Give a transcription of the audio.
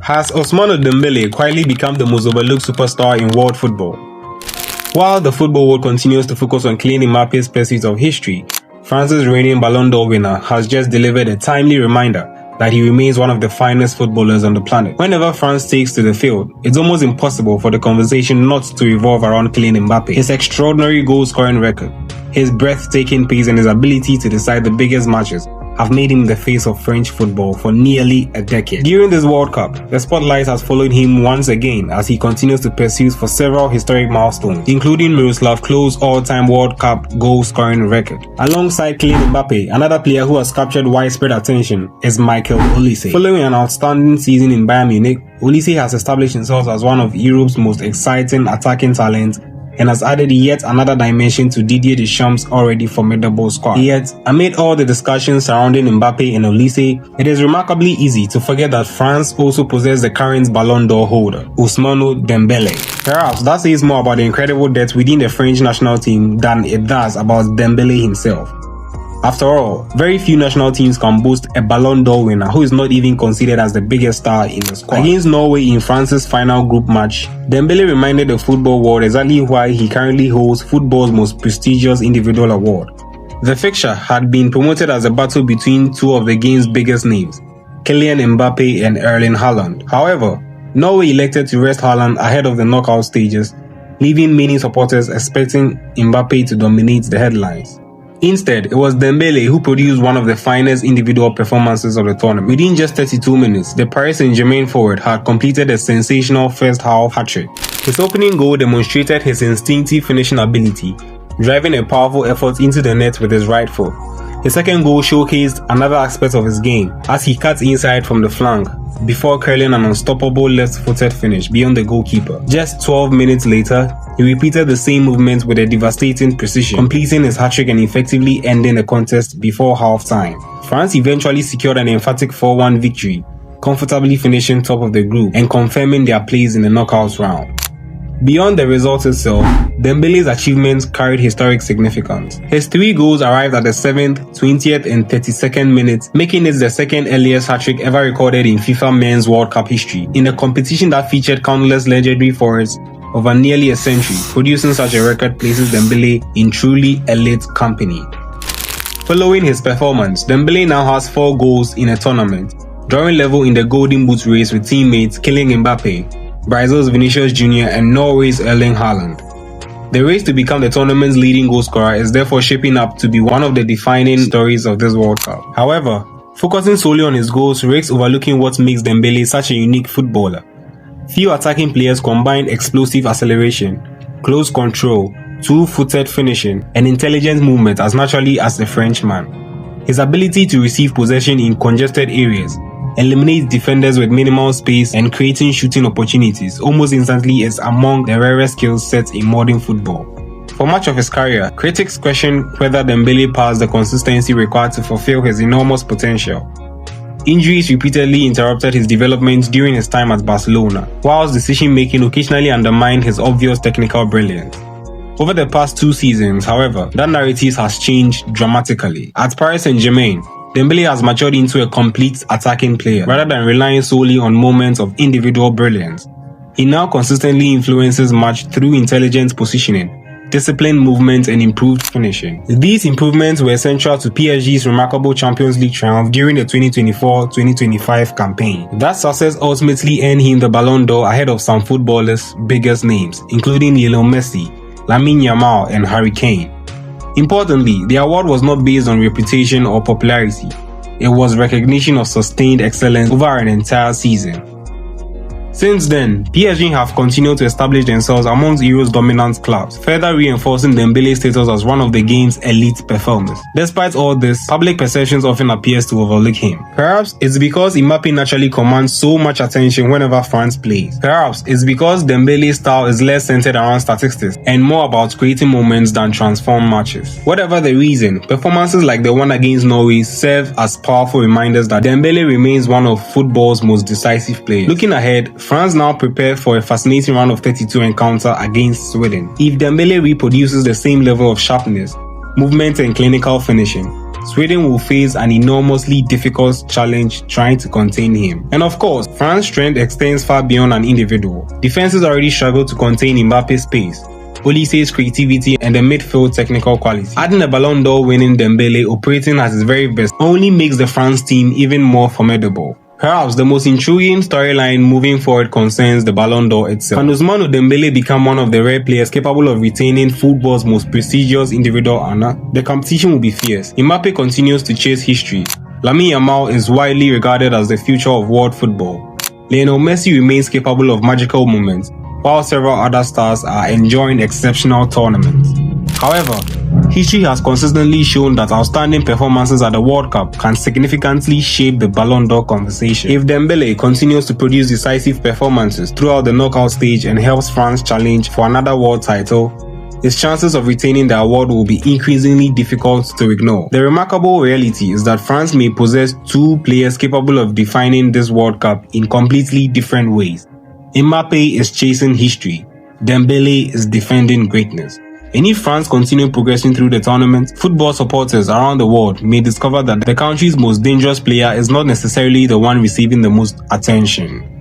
Has Ousmane Dembélé quietly become the most overlooked superstar in world football? While the football world continues to focus on Kylian Mbappe's pursuit of history, France's reigning Ballon d'Or winner has just delivered a timely reminder that he remains one of the finest footballers on the planet. Whenever France takes to the field, it's almost impossible for the conversation not to revolve around Kylian Mbappe. His extraordinary goal-scoring record, his breathtaking pace and his ability to decide the biggest matches have made him the face of French football for nearly a decade. During this World Cup, the spotlight has followed him once again as he continues to pursue for several historic milestones, including Miroslav Klose's all-time World Cup goal-scoring record. Alongside Kylian Mbappe, another player who has captured widespread attention is Michael Olise. Following an outstanding season in Bayern Munich, Olise has established himself as one of Europe's most exciting attacking talents and has added yet another dimension to Didier Deschamps' already formidable squad. Yet, amid all the discussions surrounding Mbappe and Olise, it is remarkably easy to forget that France also possesses the current Ballon d'Or holder, Ousmane Dembélé. Perhaps that says more about the incredible depth within the French national team than it does about Dembélé himself. After all, very few national teams can boast a Ballon d'Or winner who is not even considered as the biggest star in the squad. Against Norway in France's final group match, Dembélé reminded the football world exactly why he currently holds football's most prestigious individual award. The fixture had been promoted as a battle between two of the game's biggest names, Kylian Mbappe and Erling Haaland. However, Norway elected to rest Haaland ahead of the knockout stages, leaving many supporters expecting Mbappe to dominate the headlines. Instead, it was Dembélé who produced one of the finest individual performances of the tournament. Within just 32 minutes, the Paris Saint-Germain forward had completed a sensational first-half hat-trick. His opening goal demonstrated his instinctive finishing ability, driving a powerful effort into the net with his right foot. His second goal showcased another aspect of his game as he cut inside from the flank before curling an unstoppable left-footed finish beyond the goalkeeper. Just 12 minutes later, he repeated the same movement with a devastating precision, completing his hat-trick and effectively ending the contest before half-time. France eventually secured an emphatic 4-1 victory, comfortably finishing top of the group and confirming their place in the knockout round. Beyond the result itself, Dembele's achievements carried historic significance. His 3 goals arrived at the 7th, 20th and 32nd minutes, making it the second earliest hat-trick ever recorded in FIFA Men's World Cup history, in a competition that featured countless legendary forwards over nearly a century. Producing such a record places Dembélé in truly elite company. Following his performance, Dembélé now has 4 goals in a tournament, drawing level in the Golden Boot race with teammates Kylian Mbappe, Brazil's Vinicius Jr. and Norway's Erling Haaland. The race to become the tournament's leading goal scorer is therefore shaping up to be one of the defining stories of this World Cup. However, focusing solely on his goals risks overlooking what makes Dembélé such a unique footballer. Few attacking players combine explosive acceleration, close control, two-footed finishing, and intelligent movement as naturally as the Frenchman. His ability to receive possession in congested areas, eliminate defenders with minimal space, and creating shooting opportunities almost instantly is among the rarest skill sets in modern football. For much of his career, critics question whether Dembélé passed the consistency required to fulfill his enormous potential. Injuries repeatedly interrupted his development during his time at Barcelona, whilst decision-making occasionally undermined his obvious technical brilliance. Over the past 2 seasons, however, that narrative has changed dramatically. At Paris Saint-Germain, Dembélé has matured into a complete attacking player rather than relying solely on moments of individual brilliance. He now consistently influences match through intelligent positioning, disciplined movement and improved finishing. These improvements were central to PSG's remarkable Champions League triumph during the 2024-2025 campaign. That success ultimately earned him the Ballon d'Or ahead of some footballers' biggest names, including Lionel Messi, Lamine Yamal and Harry Kane. Importantly, the award was not based on reputation or popularity. It was recognition of sustained excellence over an entire season. Since then, PSG have continued to establish themselves amongst Europe's dominant clubs, further reinforcing Dembele's status as one of the game's elite performers. Despite all this, public perceptions often appears to overlook him. Perhaps it's because Mbappe naturally commands so much attention whenever France plays. Perhaps it's because Dembele's style is less centered around statistics and more about creating moments than transform matches. Whatever the reason, performances like the one against Norway serve as powerful reminders that Dembélé remains one of football's most decisive players. Looking ahead, France now prepare for a fascinating round of 32 encounter against Sweden. If Dembélé reproduces the same level of sharpness, movement and clinical finishing, Sweden will face an enormously difficult challenge trying to contain him. And of course, France's strength extends far beyond an individual. Defenses already struggle to contain Mbappe's pace, Olisse's creativity, and the midfield technical quality. Adding a Ballon d'Or winning Dembélé operating at his very best only makes the France team even more formidable. Perhaps the most intriguing storyline moving forward concerns the Ballon d'Or itself. Can Ousmane Dembélé become one of the rare players capable of retaining football's most prestigious individual honor? The competition will be fierce. Mbappe continues to chase history. Lamine Yamal is widely regarded as the future of world football. Lionel Messi remains capable of magical moments, while several other stars are enjoying exceptional tournaments. However, history has consistently shown that outstanding performances at the World Cup can significantly shape the Ballon d'Or conversation. If Dembélé continues to produce decisive performances throughout the knockout stage and helps France challenge for another world title, his chances of retaining the award will be increasingly difficult to ignore. The remarkable reality is that France may possess two players capable of defining this World Cup in completely different ways. Mbappe is chasing history, Dembélé is defending greatness. And if France continue progressing through the tournament, football supporters around the world may discover that the country's most dangerous player is not necessarily the one receiving the most attention.